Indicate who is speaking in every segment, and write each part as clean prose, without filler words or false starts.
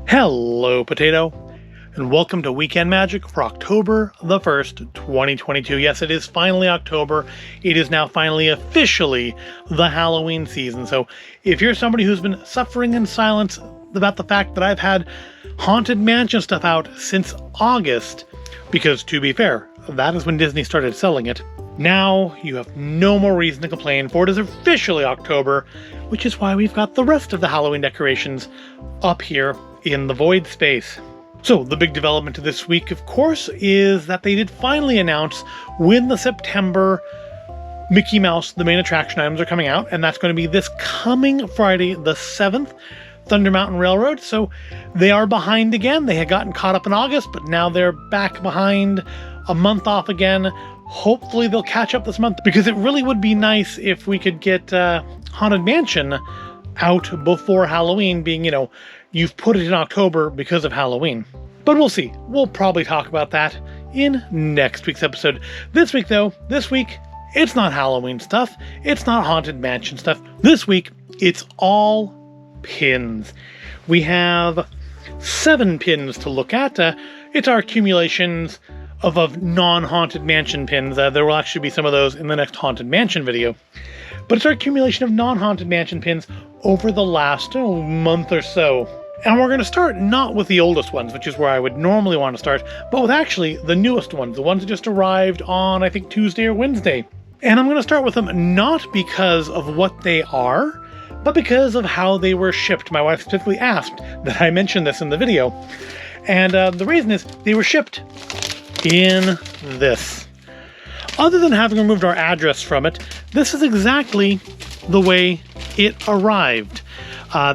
Speaker 1: Hello, Potato, and welcome to Weekend Magic for October the 1st, 2022. Yes, it is finally October. It is now finally officially the Halloween season. So if you're somebody who's been suffering in silence about the fact that I've had Haunted Mansion stuff out since August, because to be fair, that is when Disney started selling it, now you have no more reason to complain, for it is officially October, which is why we've got the rest of the Halloween decorations up here in the void space. So the big development this week, of course, is that they did finally announce when the September Mickey Mouse, the main attraction items, are coming out, and that's going to be this coming Friday, the 7th, Thunder Mountain Railroad. So they are behind again. They had gotten caught up in August, but now they're back behind, a month off again. Hopefully they'll catch up this month, because it really would be nice if we could get Haunted Mansion out before Halloween, being, you've put it in October because of Halloween. But we'll see. We'll probably talk about that in next week's episode. This week, it's not Halloween stuff. It's not Haunted Mansion stuff. This week, it's all pins. We have 7 pins to look at. It's our accumulations of non-Haunted Mansion pins. There will actually be some of those in the next Haunted Mansion video. But it's our accumulation of non-Haunted Mansion pins over the last month or so. And we're going to start not with the oldest ones, which is where I would normally want to start, but with actually the newest ones, the ones that just arrived on, I think, Tuesday or Wednesday. And I'm going to start with them not because of what they are, but because of how they were shipped. My wife specifically asked that I mention this in the video. And the reason is they were shipped in this. Other than having removed our address from it, this is exactly the way it arrived.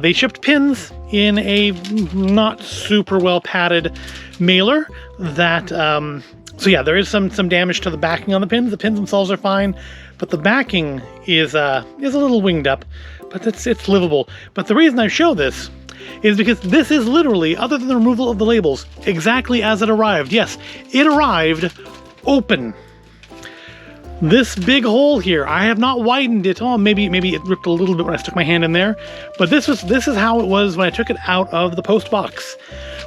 Speaker 1: They shipped pins in a not super well padded mailer that, so yeah, there is some damage to the backing on the pins. The pins themselves are fine, but the backing is a little winged up, but it's livable. But the reason I show this is because this is literally, other than the removal of the labels, exactly as it arrived. Yes, it arrived open. This big hole here, I have not widened it. Oh, maybe it ripped a little bit when I stuck my hand in there. But this is how it was when I took it out of the post box.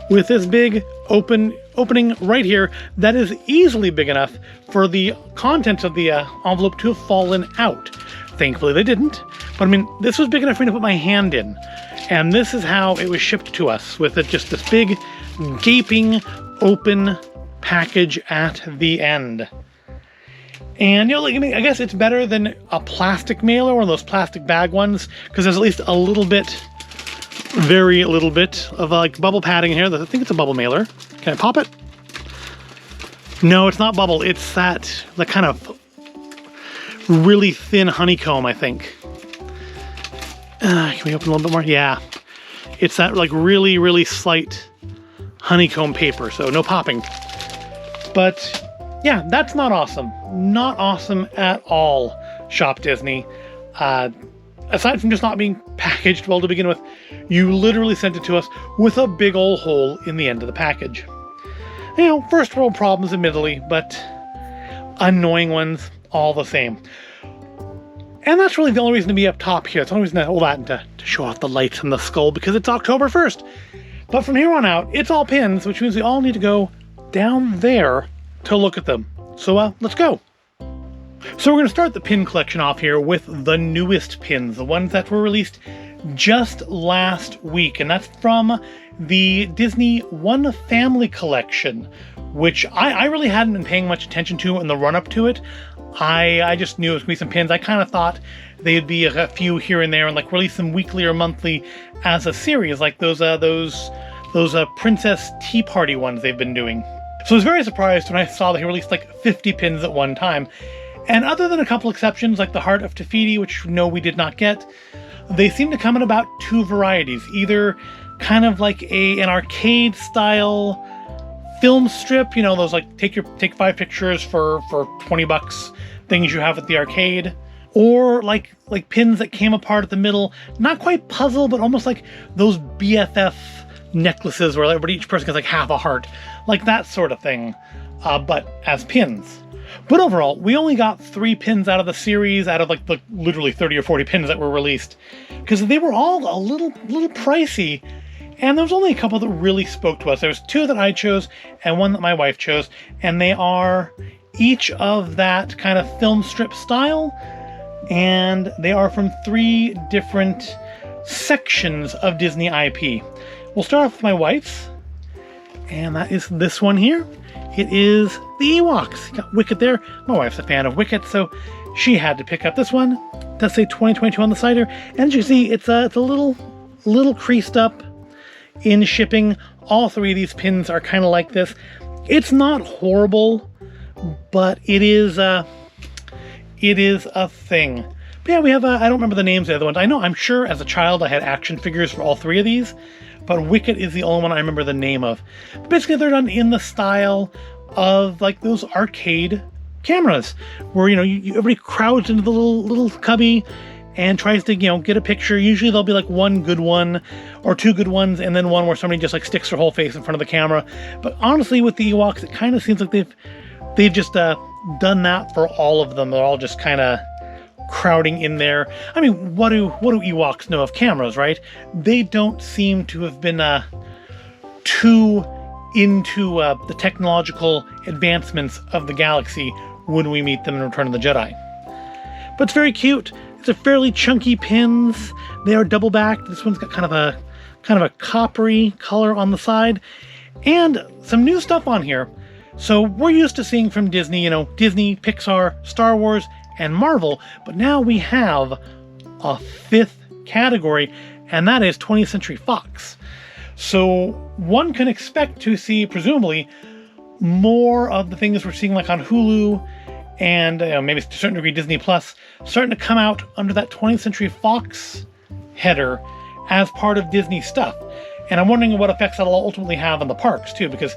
Speaker 1: With this big opening right here, that is easily big enough for the contents of the envelope to have fallen out. Thankfully they didn't. But I mean, this was big enough for me to put my hand in. And this is how it was shipped to us, with just this big, gaping, open package at the end. And, I guess it's better than a plastic mailer, one of those plastic bag ones, because there's at least a little bit, very little bit of bubble padding in here. I think it's a bubble mailer. Can I pop it? No, it's not bubble. It's that kind of really thin honeycomb, I think. Can we open a little bit more? Yeah. It's that really, really slight honeycomb paper, so no popping. But yeah, that's not awesome. Not awesome at all, Shop Disney. Aside from just not being packaged well to begin with, you literally sent it to us with a big old hole in the end of the package. First world problems, admittedly, but annoying ones all the same. And that's really the only reason to be up top here. It's the only reason to hold that and to show off the lights and the skull, because it's October 1st. But from here on out, it's all pins, which means we all need to go down there to look at them. So let's go. So we're going to start the pin collection off here with the newest pins, the ones that were released just last week. And that's from the Disney One Family Collection, which I really hadn't been paying much attention to in the run-up to it. I just knew it was going to be some pins. I kind of thought they'd be a few here and there and release them weekly or monthly as a series, like those Princess Tea Party ones they've been doing. So I was very surprised when I saw that he released 50 pins at one time. And other than a couple exceptions, like the Heart of Te Fiti, which no, we did not get, they seem to come in about 2 varieties. Either kind of like an arcade style film strip, those take 5 pictures for $20 things you have at the arcade, or like pins that came apart at the middle, not quite puzzle, but almost like those BFF necklaces where each person gets half a heart, like that sort of thing, but as pins. But overall, we only got 3 pins out of the series, out of the literally 30 or 40 pins that were released, because they were all a little pricey, And there was only a couple that really spoke to us. There was two that I chose and one that my wife chose, and they are each of that kind of film strip style, and they are from 3 different sections of Disney IP. We'll start off with my wife's, and that is this one here. It is the Ewoks. You got Wicket there. My wife's a fan of Wicket, so she had to pick up this one. It does say 2022 on the side here, and as you can see, it's a little creased up in shipping. All 3 of these pins are kind of like this. It's not horrible, but it is a thing. But yeah, we have I don't remember the names of the other ones. I'm sure as a child I had action figures for all 3 of these, but Wicket is the only one I remember the name of. But basically, they're done in the style of like those arcade cameras, where everybody crowds into the little cubby and tries to get a picture. Usually there'll be like one good one or 2 good ones, and then one where somebody just like sticks their whole face in front of the camera. But honestly, with the Ewoks, it kind of seems like they've just done that for all of them. They're all just kind of crowding in there. I mean, what do Ewoks know of cameras, right? They don't seem to have been too into the technological advancements of the galaxy when we meet them in Return of the Jedi. But it's very cute. These are fairly chunky pins. They are double backed. This one's got kind of a coppery color on the side, and some new stuff on here. So we're used to seeing from Disney, Disney, Pixar, Star Wars, and Marvel, but now we have a 5th category, and that is 20th Century Fox. So one can expect to see, presumably, more of the things we're seeing like on Hulu and maybe to a certain degree Disney Plus starting to come out under that 20th Century Fox header as part of Disney stuff. And I'm wondering what effects that'll ultimately have on the parks too, because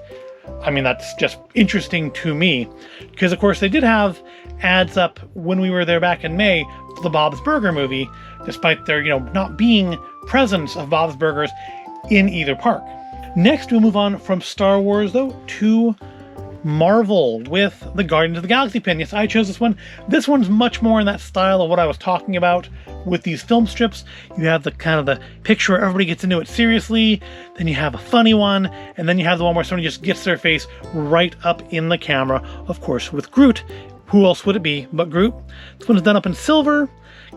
Speaker 1: that's just interesting to me. Because of course they did have ads up when we were there back in May for the Bob's Burger movie, despite there not being presence of Bob's Burgers in either park. Next, we'll move on from Star Wars, though, to Marvel with the Guardians of the Galaxy pin. Yes, I chose this one. This one's much more in that style of what I was talking about with these film strips. You have the kind of the picture where everybody gets into it seriously, then you have a funny one, and then you have the one where somebody just gets their face right up in the camera, of course, with Groot. Who else would it be but Groot? This one is done up in silver,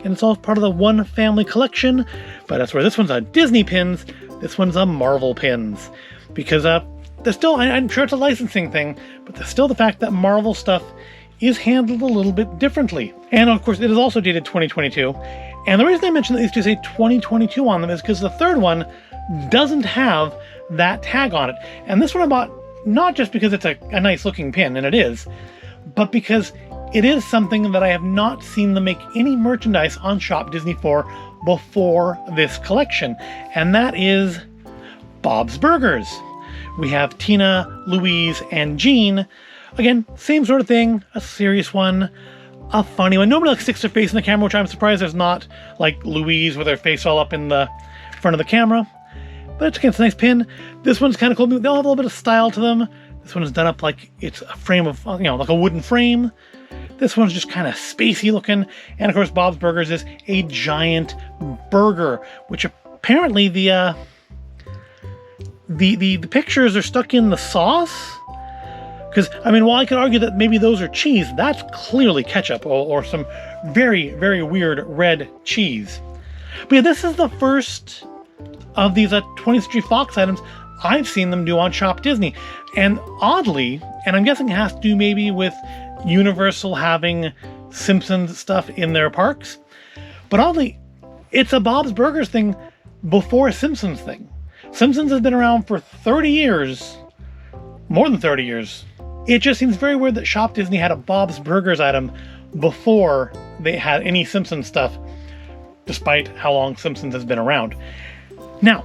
Speaker 1: and it's all part of the One Family collection, but that's where this one's a Disney pins, this one's a Marvel pins, because there's still, I'm sure it's a licensing thing, but there's still the fact that Marvel stuff is handled a little bit differently. And of course, it is also dated 2022. And the reason I mentioned that these two say 2022 on them is because the third one doesn't have that tag on it. And this one I bought not just because it's a nice looking pin, and it is, but because it is something that I have not seen them make any merchandise on Shop Disney for before this collection. And that is Bob's Burgers. We have Tina, Louise, and Jean. Again, same sort of thing, a serious one, a funny one. Nobody sticks their face in the camera, which I'm surprised there's not, like Louise with her face all up in the front of the camera. But it's a nice pin. This one's kind of cool. They'll have a little bit of style to them. This one is done up like it's a frame of, like a wooden frame. This one's just kind of spacey looking. And of course, Bob's Burgers is a giant burger, which apparently the pictures are stuck in the sauce. Because, while I could argue that maybe those are cheese, that's clearly ketchup or some very, very weird red cheese. But yeah, this is the first of these 20th Century Fox items I've seen them do on Shop Disney. And oddly, and I'm guessing it has to do maybe with Universal having Simpsons stuff in their parks, but oddly, it's a Bob's Burgers thing before a Simpsons thing. Simpsons has been around for 30 years, more than 30 years. It just seems very weird that Shop Disney had a Bob's Burgers item before they had any Simpsons stuff, despite how long Simpsons has been around. Now,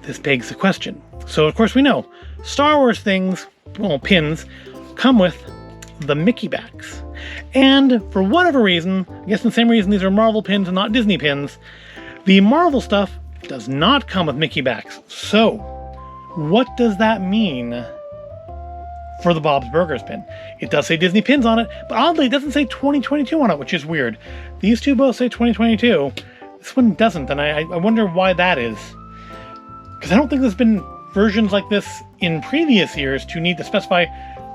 Speaker 1: this begs the question. So, of course, we know Star Wars things, pins, come with the Mickey backs. And for whatever reason, I guess the same reason these are Marvel pins and not Disney pins, the Marvel stuff does not come with Mickey backs. So, what does that mean for the Bob's Burgers pin? It does say Disney pins on it, but oddly it doesn't say 2022 on it, which is weird. These two both say 2022. This one doesn't, and I wonder why that is. Because I don't think there's been versions like this in previous years to need to specify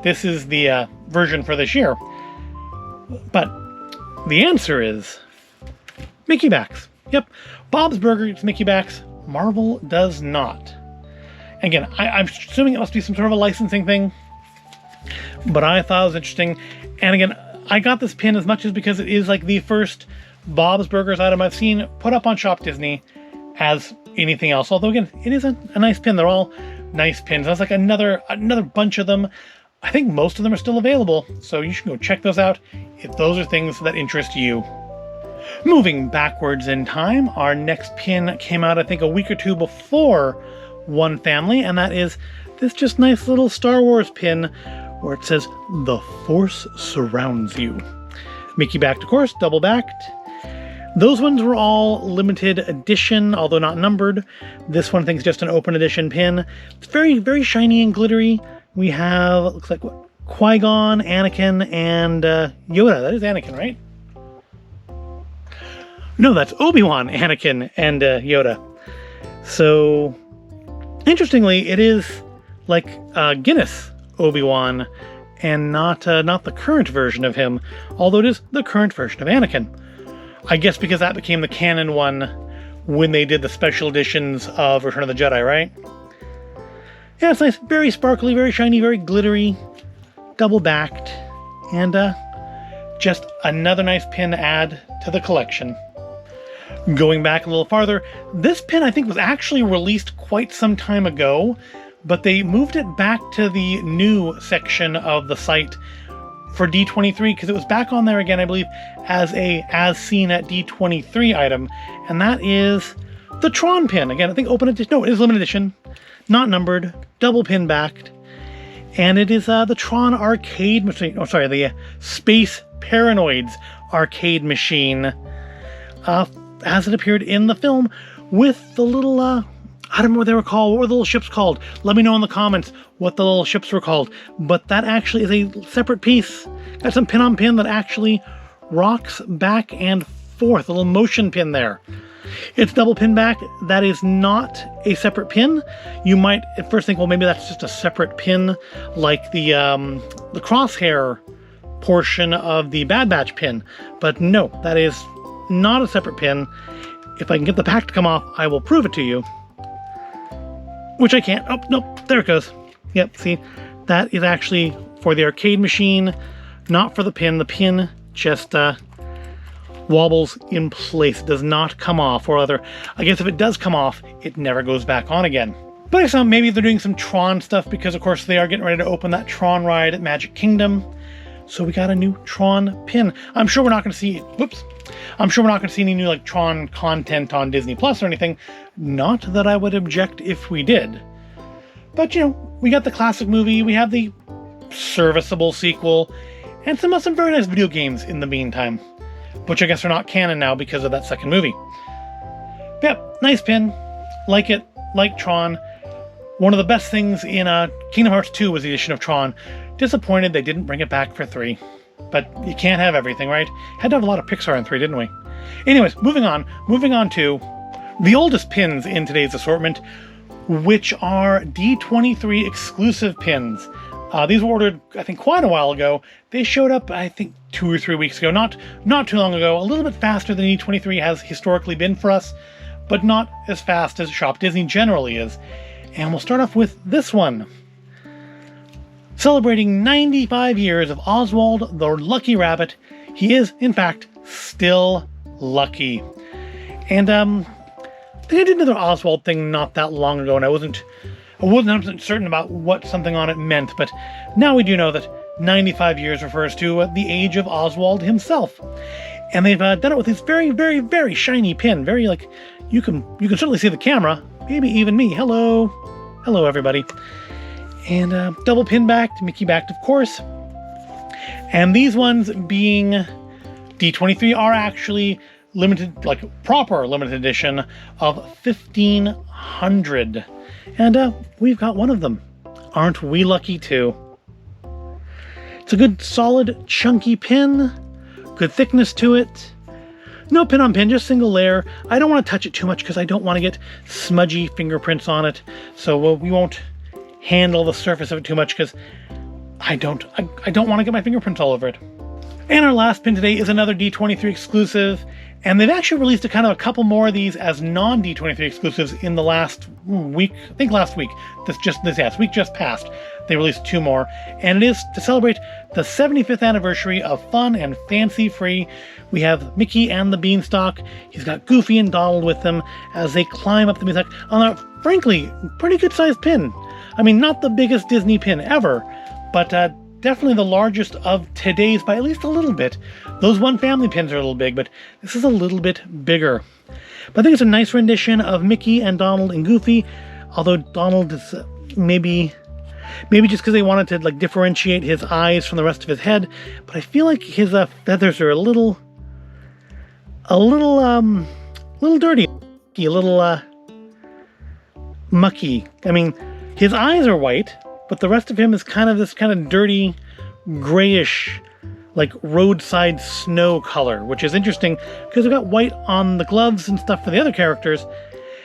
Speaker 1: this is the version for this year. But the answer is Mickey Backs. Yep, Bob's Burger gets Mickey Backs. Marvel does not. Again, I'm assuming it must be some sort of a licensing thing, but I thought it was interesting. And again, I got this pin as much as because it is like the first Bob's Burgers item I've seen put up on Shop Disney as anything else. Although again, it is a nice pin. They're all nice pins. That's like another bunch of them. I think most of them are still available, so you should go check those out if those are things that interest you. Moving backwards in time, our next pin came out I think a week or two before One Family, and that is this just nice little Star Wars pin where it says, "The Force surrounds you." Mickey backed, of course, double backed. Those ones were all limited edition, although not numbered. This one I think is just an open edition pin. It's very, very shiny and glittery. We have, looks like, what, Qui-Gon, Anakin, and Yoda. That is Anakin, right? No, that's Obi-Wan, Anakin, and Yoda. So, interestingly, it is like Guinness Obi-Wan, and not the current version of him, although it is the current version of Anakin. I guess because that became the canon one when they did the special editions of Return of the Jedi, right? Yeah, it's nice, very sparkly, very shiny, very glittery, double-backed, and just another nice pin to add to the collection. Going back a little farther, this pin I think was actually released quite some time ago, but they moved it back to the new section of the site for D23 because it was back on there again, I believe, as a as seen at D23 item, and that is the Tron pin. Again, I think open edition. No, it is limited edition, not numbered, double pin backed, and it is the Tron arcade machine. Oh, sorry, the Space Paranoids arcade machine, as it appeared in the film with the little I don't know what they were called. What were the little ships called? Let me know in the comments what the little ships were called. But that actually is a separate piece. Got some pin-on-pin that actually rocks back and forth. A little motion pin there. It's double pin back. That is not a separate pin. You might at first think, well, maybe that's just a separate pin, like the crosshair portion of the Bad Batch pin. But no, that is not a separate pin. If I can get the back to come off, I will prove it to you. Which I can't. Oh, nope, there it goes. Yep, see, that is actually for the arcade machine, not for the pin. The pin just wobbles in place, does not come off, or rather, I guess if it does come off, it never goes back on again. But I saw maybe they're doing some Tron stuff because, of course, they are getting ready to open that Tron ride at Magic Kingdom. So we got a new Tron pin. I'm sure we're not going to see, I'm sure we're not going to see any new like Tron content on Disney Plus or anything. Not that I would object if we did. But, you know, we got the classic movie, we have the serviceable sequel, and some very nice video games in the meantime, which I guess are not canon now because of that second movie. But yeah, nice pin. Like it. Like Tron. One of the best things in Kingdom Hearts 2 was the addition of Tron. Disappointed they didn't bring it back for 3. But you can't have everything, right? Had to have a lot of Pixar in 3, didn't we? Anyways, moving on to the oldest pins in today's assortment, which are D23 exclusive pins. These were ordered, I think, quite a while ago. They showed up, I think, 2 or 3 weeks ago. Not too long ago. A little bit faster than D23 has historically been for us, but not as fast as Shop Disney generally is. And we'll start off with this one. Celebrating 95 years of Oswald the Lucky Rabbit, he is, in fact, still lucky. And I think I did another Oswald thing not that long ago, and I wasn't 100% certain about what something on it meant, but now we do know that 95 years refers to the age of Oswald himself. And they've done it with this very, very, very shiny pin. Very, like, you can certainly see the camera, maybe even me. Hello, everybody. And double pin backed, Mickey backed, of course. And these ones being D23 are actually limited, like proper limited edition of 1,500. And we've got one of them. Aren't we lucky too? It's a good, solid, chunky pin. Good thickness to it. No pin on pin, just single layer. I don't want to touch it too much because I don't want to get smudgy fingerprints on it. So we won't handle the surface of it too much because I don't want to get my fingerprints all over it. And our last pin today is another D23 exclusive. And they've actually released a couple more of these as non-D23 exclusives in the last week. I think last week. This week just passed. They released 2 more. And it is to celebrate the 75th anniversary of Fun and Fancy Free. We have Mickey and the Beanstalk. He's got Goofy and Donald with them as they climb up the Beanstalk on a, frankly, pretty good-sized pin. I mean, not the biggest Disney pin ever, but definitely the largest of today's by at least a little bit. Those One Family pins are a little big, but this is a little bit bigger. But I think it's a nice rendition of Mickey and Donald and Goofy, although Donald is maybe just because they wanted to like differentiate his eyes from the rest of his head. But I feel like his feathers are a little dirty, a little mucky. I mean, his eyes are white, but the rest of him is this kind of dirty, grayish, like roadside snow color, which is interesting because we've got white on the gloves and stuff for the other characters.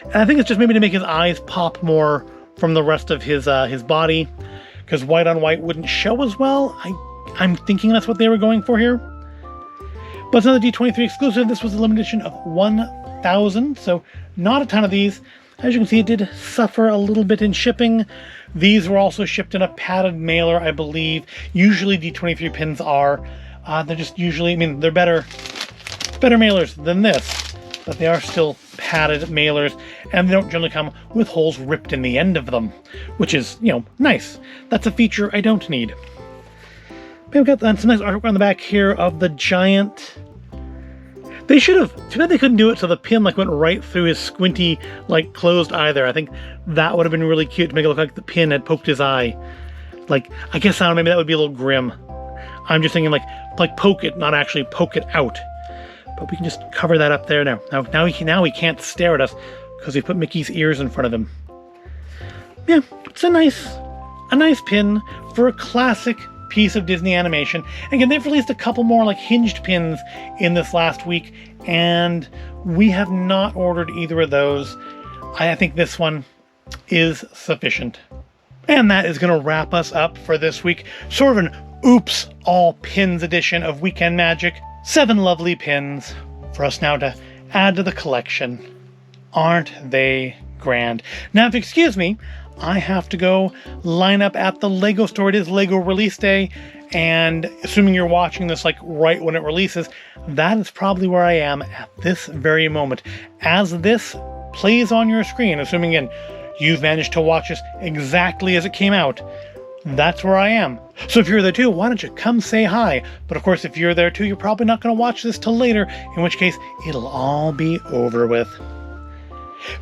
Speaker 1: And I think it's just maybe to make his eyes pop more from the rest of his body, because white on white wouldn't show as well. I'm thinking that's what they were going for here. But it's another D23 exclusive. This was a limited edition of 1,000, so not a ton of these. As you can see, it did suffer a little bit in shipping. These were also shipped in a padded mailer, I believe. Usually D23 pins are. They're just usually, I mean, they're better mailers than this, but they are still padded mailers, and they don't generally come with holes ripped in the end of them, which is, nice. That's a feature I don't need. We've got some nice artwork on the back here of the giant. They should have. Too bad they couldn't do it so the pin went right through his squinty, closed eye there. I think that would have been really cute to make it look like the pin had poked his eye. I guess maybe that would be a little grim. I'm just thinking like poke it, not actually poke it out. But we can just cover that up there now. Now he can't stare at us because we put Mickey's ears in front of him. Yeah, it's a nice pin for a classic piece of Disney animation. Again, they've released a couple more hinged pins in this last week, and we have not ordered either of those. I think this one is sufficient. And that is going to wrap us up for this week. Sort of an oops, all pins edition of Weekend Magic. 7 lovely pins for us now to add to the collection. Aren't they grand? Now, if you excuse me, I have to go line up at the Lego store. It is Lego release day, and assuming you're watching this right when it releases, that is probably where I am at this very moment. As this plays on your screen, assuming again you've managed to watch this exactly as it came out, that's where I am. So if you're there too, why don't you come say hi? But of course, if you're there too, you're probably not going to watch this till later, in which case it'll all be over with.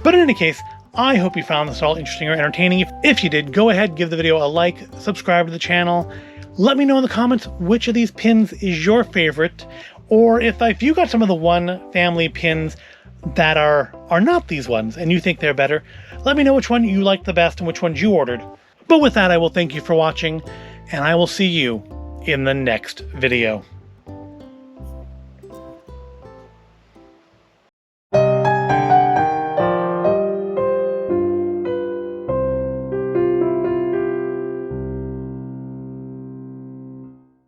Speaker 1: But in any case, I hope you found this all interesting or entertaining. If you did, go ahead, give the video a like, subscribe to the channel. Let me know in the comments which of these pins is your favorite, or if you got some of the One Family pins that are not these ones and you think they're better, let me know which one you liked the best and which ones you ordered. But with that, I will thank you for watching, and I will see you in the next video.